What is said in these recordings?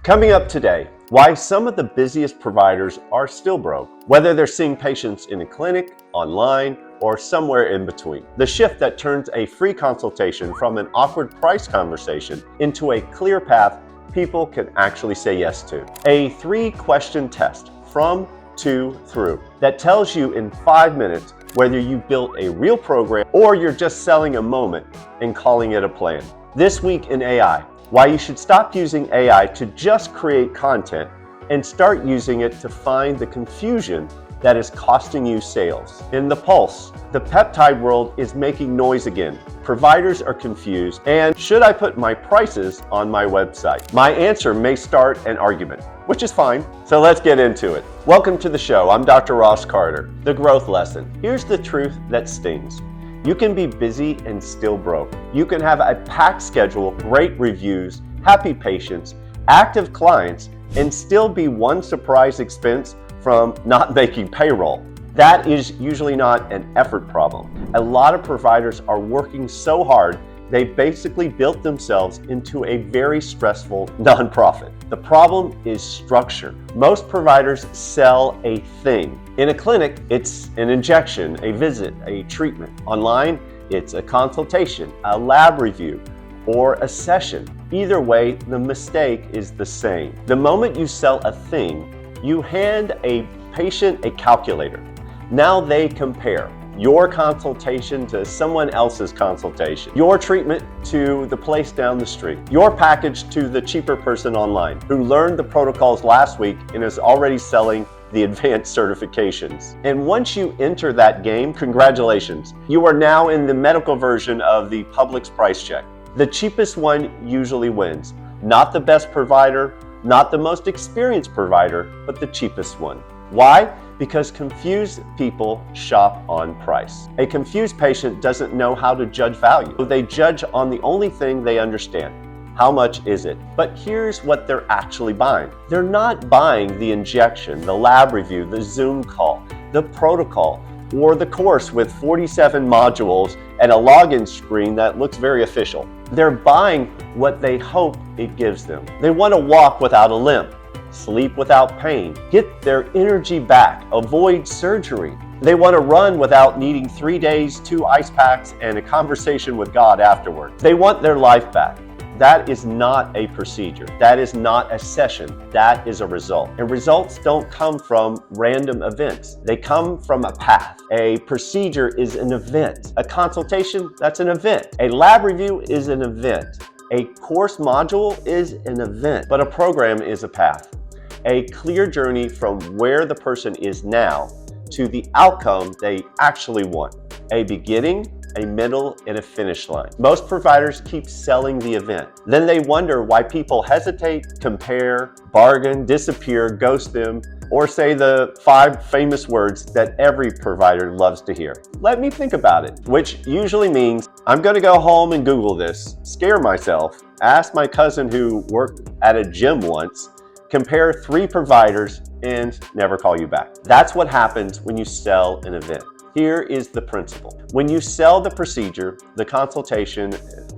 Coming up today, why some of the busiest providers are still broke, whether they're seeing patients in a clinic, online, or somewhere in between. The shift that turns a free consultation from an awkward price conversation into a clear path people can actually say yes to. A 3-question test from, to, through that tells you in 5 minutes whether you built a real program or you're just selling a moment and calling it a plan. This week in AI, why you should stop using AI to just create content and start using it to find the confusion that is costing you sales. In the Pulse, the peptide world is making noise again. Providers are confused, and should I put my prices on my website? My answer may start an argument, which is fine. So let's get into it. Welcome to the show. I'm Dr. Ross Carter. The growth lesson. Here's the truth that stings. You can be busy and still broke. You can have a packed schedule, great reviews, happy patients, active clients, and still be one surprise expense from not making payroll. That is usually not an effort problem. A lot of providers are working so hard, they basically built themselves into a very stressful nonprofit. The problem is structure. Most providers sell a thing. In a clinic, it's an injection, a visit, a treatment. Online, it's a consultation, a lab review, or a session. Either way, the mistake is the same. The moment you sell a thing, you hand a patient a calculator. Now they compare your consultation to someone else's consultation, your treatment to the place down the street, your package to the cheaper person online who learned the protocols last week and is already selling the advanced certifications. And once you enter that game, congratulations, you are now in the medical version of the public's price check. The cheapest one usually wins, not the best provider, not the most experienced provider, but the cheapest one. Why? Because confused people shop on price. A confused patient doesn't know how to judge value. They judge on the only thing they understand. How much is it? But here's what they're actually buying. They're not buying the injection, the lab review, the Zoom call, the protocol, or the course with 47 modules and a login screen that looks very official. They're buying what they hope it gives them. They want to walk without a limp, sleep without pain, get their energy back, avoid surgery. They want to run without needing 3 days, 2 ice packs, and a conversation with God afterward. They want their life back. That is not a procedure. That is not a session. That is a result. And results don't come from random events. They come from a path. A procedure is an event. A consultation, that's an event. A lab review is an event. A course module is an event. But a program is a path. A clear journey from where the person is now to the outcome they actually want. A beginning, a middle, and a finish line. Most providers keep selling the event. Then they wonder why people hesitate, compare, bargain, disappear, ghost them, or say the 5 famous words that every provider loves to hear. Let me think about it, which usually means I'm gonna go home and Google this, scare myself, ask my cousin who worked at a gym once, compare 3 providers, and never call you back. That's what happens when you sell an event. Here is the principle. When you sell the procedure, the consultation,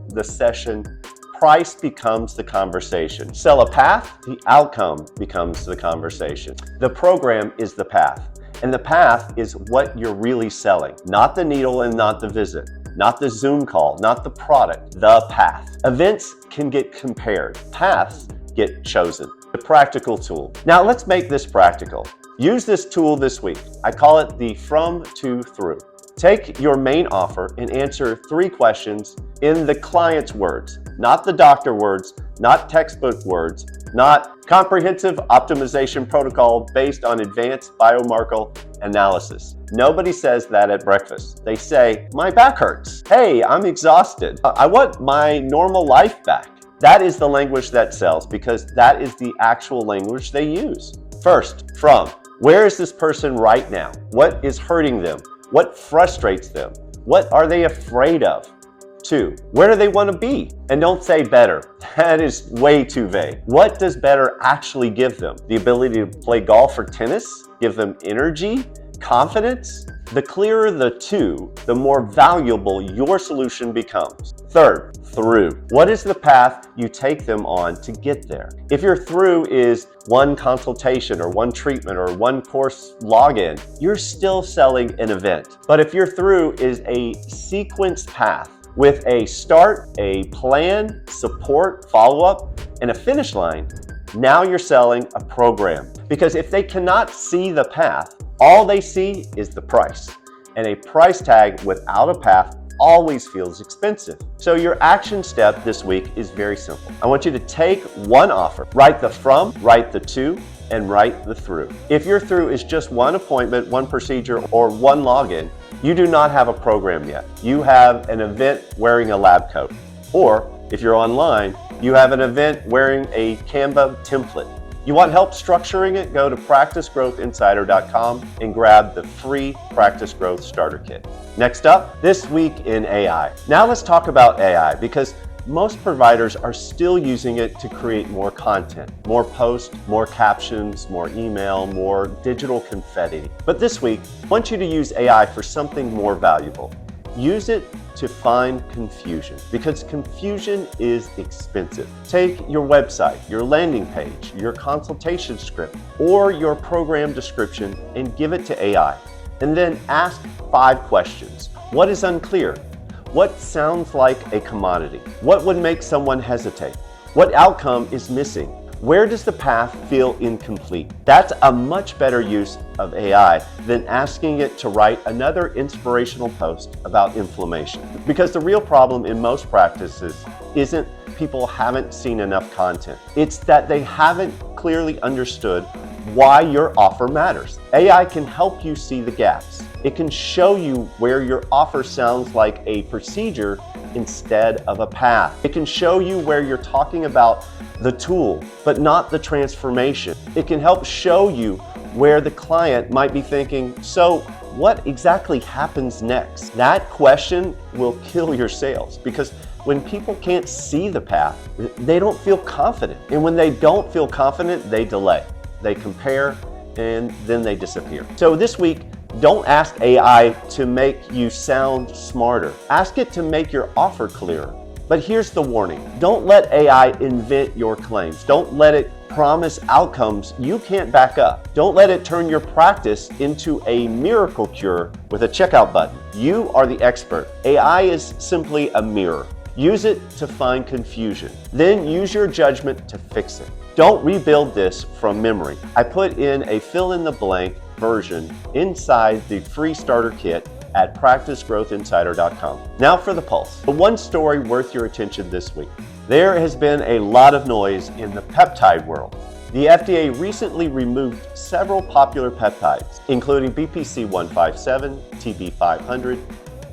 the session, price becomes the conversation. Sell a path, the outcome becomes the conversation. The program is the path, and the path is what you're really selling, not the needle and not the visit, not the Zoom call, not the product, the path. Events can get compared, paths get chosen. The practical tool. Now let's make this practical. Use this tool this week. I call it the from, to, through. Take your main offer and answer 3 questions in the client's words, not the doctor words, not textbook words, not comprehensive optimization protocol based on advanced biomarker analysis. Nobody says that at breakfast. They say, my back hurts. Hey, I'm exhausted. I want my normal life back. That is the language that sells because that is the actual language they use. First, from. Where is this person right now? What is hurting them? What frustrates them? What are they afraid of? 2, where do they want to be? And don't say better. That is way too vague. What does better actually give them? The ability to play golf or tennis? Give them energy? Confidence? The clearer the 2, the more valuable your solution becomes. Third, through. What is the path you take them on to get there? If your through is one consultation or one treatment or one course login, you're still selling an event. But if your through is a sequenced path with a start, a plan, support, follow-up, and a finish line, now you're selling a program. Because if they cannot see the path, all they see is the price. And a price tag without a path always feels expensive. So your action step this week is very simple. I want you to take one offer, write the from, write the to, and write the through. If your through is just one appointment, one procedure, or one login, you do not have a program yet. You have an event wearing a lab coat. Or if you're online, you have an event wearing a Canva template. You want help structuring it? Go to practicegrowthinsider.com and grab the free Practice Growth Starter Kit. Next up, this week in AI. Now let's talk about AI, because most providers are still using it to create more content, more posts, more captions, more email, more digital confetti. But this week, I want you to use AI for something more valuable. Use it to find confusion, because confusion is expensive. Take your website, your landing page, your consultation script, or your program description and give it to AI. And then ask 5 questions. What is unclear? What sounds like a commodity? What would make someone hesitate? What outcome is missing? Where does the path feel incomplete? That's a much better use of AI than asking it to write another inspirational post about inflammation. Because the real problem in most practices isn't people haven't seen enough content. It's that they haven't clearly understood why your offer matters. AI can help you see the gaps. It can show you where your offer sounds like a procedure instead of a path. It can show you where you're talking about the tool, but not the transformation. It can help show you where the client might be thinking, so what exactly happens next? That question will kill your sales, because when people can't see the path, they don't feel confident. And when they don't feel confident, they delay. They compare, and then they disappear. So this week, don't ask AI to make you sound smarter. Ask it to make your offer clearer. But here's the warning. Don't let AI invent your claims. Don't let it promise outcomes you can't back up. Don't let it turn your practice into a miracle cure with a checkout button. You are the expert. AI is simply a mirror. Use it to find confusion. Then use your judgment to fix it. Don't rebuild this from memory. I put in a fill-in-the-blank version inside the free starter kit at practicegrowthinsider.com. Now for the pulse. The one story worth your attention this week. There has been a lot of noise in the peptide world. The FDA recently removed several popular peptides, including BPC 157, TB 500,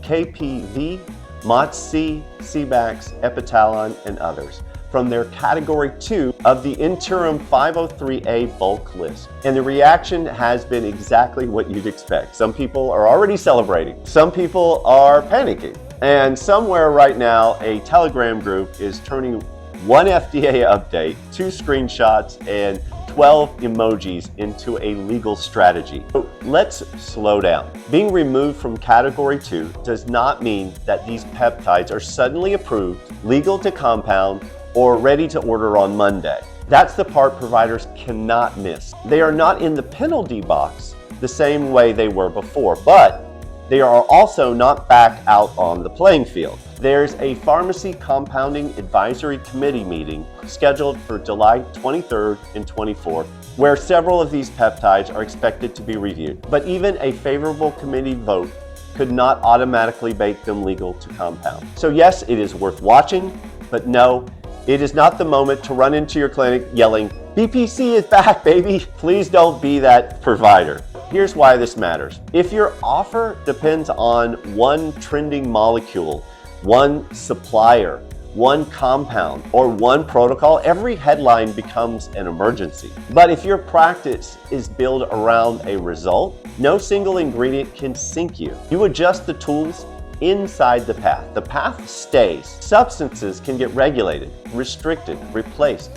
KPV, MOTS-C, CBAX, Epitalon, and others, from their Category 2 of the interim 503A bulk list. And the reaction has been exactly what you'd expect. Some people are already celebrating. Some people are panicking. And somewhere right now, a Telegram group is turning one FDA update, 2 screenshots, and 12 emojis into a legal strategy. So let's slow down. Being removed from Category 2 does not mean that these peptides are suddenly approved, legal to compound, or ready to order on Monday. That's the part providers cannot miss. They are not in the penalty box the same way they were before, but they are also not back out on the playing field. There's a Pharmacy Compounding Advisory Committee meeting scheduled for July 23rd and 24th, where several of these peptides are expected to be reviewed. But even a favorable committee vote could not automatically make them legal to compound. So yes, it is worth watching, but no, it is not the moment to run into your clinic yelling, BPC is back, baby. Please don't be that provider. Here's why this matters. If your offer depends on one trending molecule, one supplier, one compound, or one protocol, every headline becomes an emergency. But if your practice is built around a result, no single ingredient can sink you. You adjust the tools inside the path. The path stays. Substances can get regulated, restricted, replaced,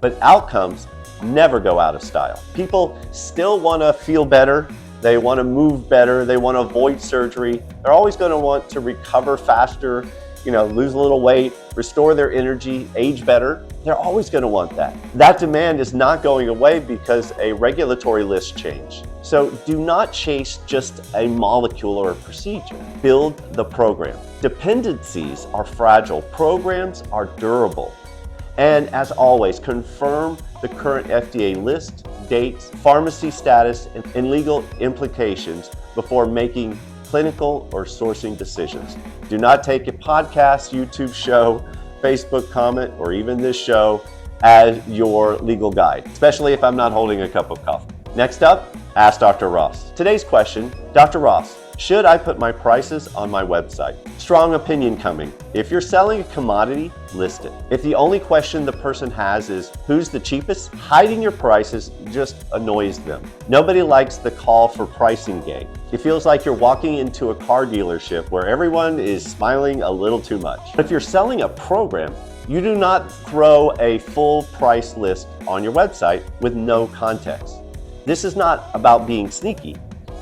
but outcomes never go out of style. People still want to feel better. They want to move better. They want to avoid surgery. They're always going to want to recover faster lose a little weight, restore their energy, age better, they're always going to want that. That demand is not going away because a regulatory list changed. So do not chase just a molecule or a procedure. Build the program. Dependencies are fragile. Programs are durable. And as always, confirm the current FDA list, dates, pharmacy status, and legal implications before making clinical or sourcing decisions. Do not take a podcast, YouTube show, Facebook comment, or even this show as your legal guide, especially if I'm not holding a cup of coffee. Next up, ask Dr. Ross. Today's question, Dr. Ross, should I put my prices on my website? Strong opinion coming. If you're selling a commodity, list it. If the only question the person has is who's the cheapest, hiding your prices just annoys them. Nobody likes the call for pricing game. It feels like you're walking into a car dealership where everyone is smiling a little too much. If you're selling a program, you do not throw a full price list on your website with no context. This is not about being sneaky.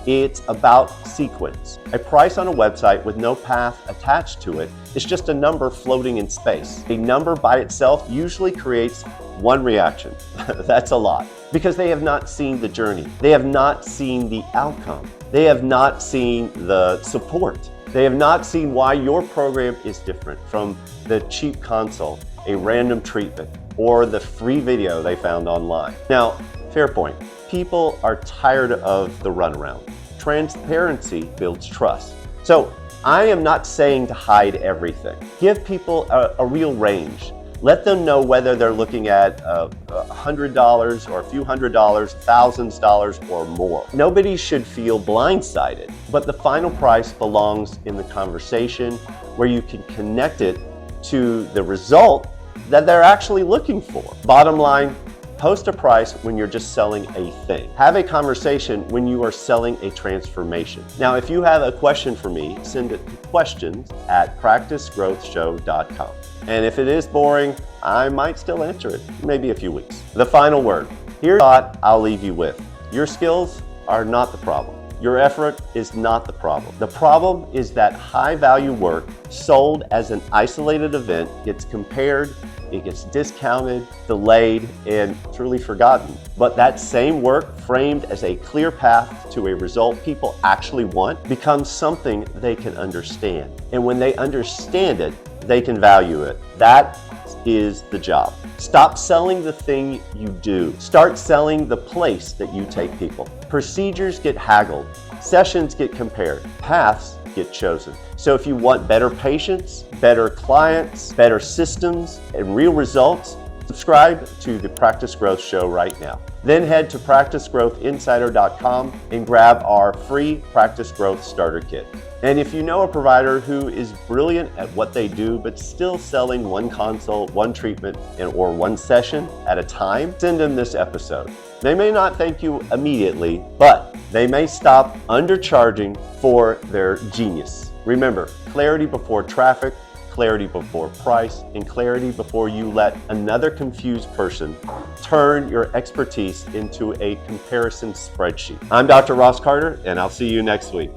It's about sequence. A price on a website with no path attached to it is just a number floating in space. A number by itself usually creates one reaction. That's a lot. Because they have not seen the journey. They have not seen the outcome. They have not seen the support. They have not seen why your program is different from the cheap consult, a random treatment, or the free video they found online. Now, fair point. People are tired of the runaround. Transparency builds trust. So I am not saying to hide everything. Give people a real range. Let them know whether they're looking at $100 or a few $100s, thousands or more. Nobody should feel blindsided, but the final price belongs in the conversation where you can connect it to the result that they're actually looking for. Bottom line, post a price when you're just selling a thing. Have a conversation when you are selling a transformation. Now, if you have a question for me, send it to questions@practicegrowthshow.com. And if it is boring, I might still answer it, maybe a few weeks. The final word. Here's a thought I'll leave you with. Your skills are not the problem. Your effort is not the problem. The problem is that high-value work sold as an isolated event gets compared, it gets discounted, delayed, and truly forgotten. But that same work framed as a clear path to a result people actually want becomes something they can understand. And when they understand it, they can value it. That is the job. Stop selling the thing you do. Start selling the place that you take people. Procedures get haggled. Sessions get compared. Paths get chosen. So if you want better patients, better clients, better systems, and real results, subscribe to the Practice Growth Show right now. Then head to practicegrowthinsider.com and grab our free Practice Growth Starter Kit. And if you know a provider who is brilliant at what they do, but still selling one consult, one treatment, or one session at a time, send them this episode. They may not thank you immediately, but they may stop undercharging for their genius. Remember, clarity before traffic, clarity before price, and clarity before you let another confused person turn your expertise into a comparison spreadsheet. I'm Dr. Ross Carter, and I'll see you next week.